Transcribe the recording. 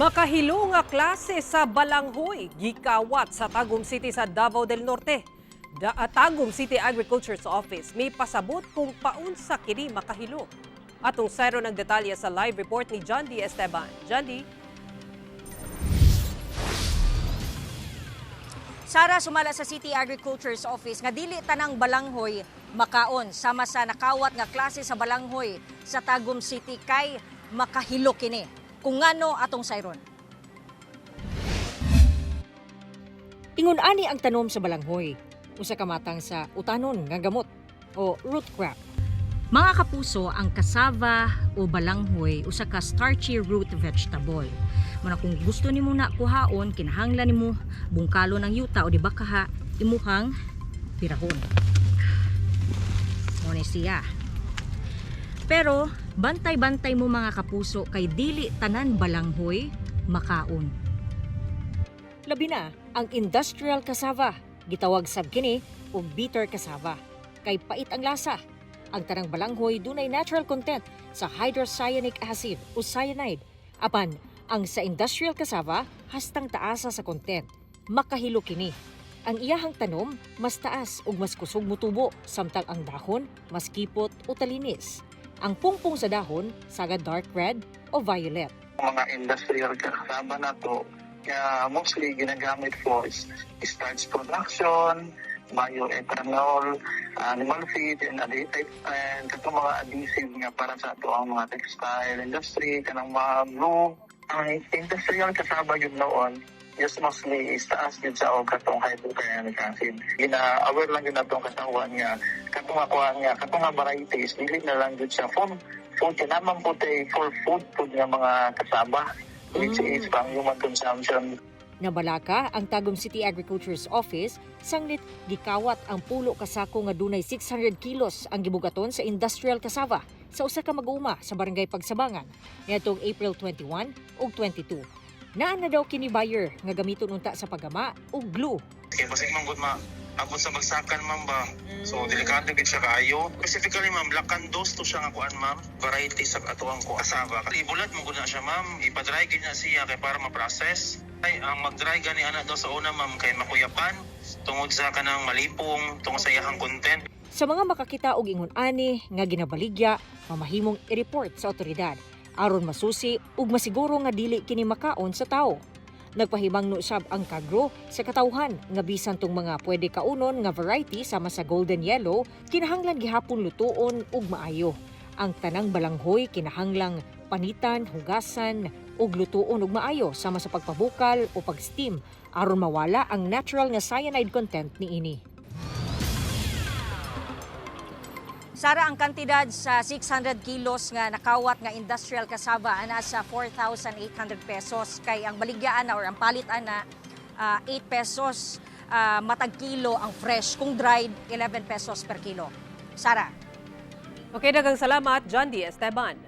Makahilo nga klase sa balanghoy gikawat sa Tagum City sa Davao del Norte. Tagum City Agriculture's Office may pasabot kung paunsa kini makahilo. Atong sayro ng detalye sa live report ni John D. Esteban. John D. Sara, sumala sa City Agriculture's Office nga dili tanang balanghoy makaon sama sa nakawat nga klase sa balanghoy sa Tagum City kay makahilo kini. Kung ngano atong sayron. Ingon ani ang tanom sa balanghoy, usa ka matang sa utanon nga gamot o root crop. Mga kapuso, ang cassava o balanghoy usa ka starchy root vegetable. Muna kung gusto nimo na kuhaon, kinahanglan nimo bungkalo ng yuta o di ba kaha imuhang pirahon. Mo ni siya. Pero bantay-bantay mo mga kapuso kay dili tanan balanghoy makaon. Labi na ang industrial cassava, gitawag sab kini og bitter cassava. Kay pait ang lasa. Ang tanang balanghoy dunay natural content sa hydrocyanic acid o cyanide. Apan ang sa industrial cassava hastang taasa sa content. Makahilo kini. Ang iyahang tanom mas taas ug mas kusog motubo samtang ang dahon mas kipot o talinis. Ang pungpong sa dahon sagad dark red o violet. Mga industrial cassava na to, mostly ginagamit for starch production, bioethanol, animal feed, and additive, and katong mga adhesive nga para sa ato ang mga textile industry, kanang mga glue. Ang industrial cassava yun noon, just mostly is taas yun sa o katong hydrocyanic acid. Gina-aware lang yun natong katawan nga, katong nga varieties, dili na lang yun siya food kinaman po for food nga mga cassava, which is pang human consumption. Nabalaka ang Tagum City Agriculture's Office sanglit gikawat ang pulo ka sako nga dunay 600 kilos ang gibugaton sa industrial cassava sa usa ka mag-uuma sa Barangay Pagsabangan niadtong April 21 ug 22. Naa na daw kini buyer nga gamiton unta sa paggama ug glue. Kaya basig man gud abot sa bagsakan ma'am ba. So delikado gid siya kaayo. Specifically ma'am, lakandos to siya nga kuan ma'am, variety sa atuang ko cassava. Ibulat mo gud na siya ma'am, ipa-dry gid na siya kay para ma-process. Ay, ang mag-dry gani ana daw sa una ma'am kay makuyapan tungod sa kanang malipong tungod sa iyahang content. Sa mga makakita og ingon ani nga ginabaligya, mamahimong i-report sa otoridad aron masusi ug masiguro nga dili kini makaon sa tawo. Nagpahimangno sab ang Kagro sa katawhan nga bisan tong mga pwede kaunon nga variety sama sa golden yellow kinahanglan gihapon lutuon ug maayo. Ang tanang balanghoy kinahanglang panitan, hugasan ug lutuon ug maayo sama sa pagpabukal o pag-steam aron mawala ang natural nga cyanide content niini. Sara, ang kantidad sa 600 kilos nga nakawat nga industrial cassava ana sa 4,800 pesos kay ang baligyaan na or ang palitan na 8 pesos matag kilo ang fresh, kung dried 11 pesos per kilo. Sara. Okay, daghang salamat John D. Esteban.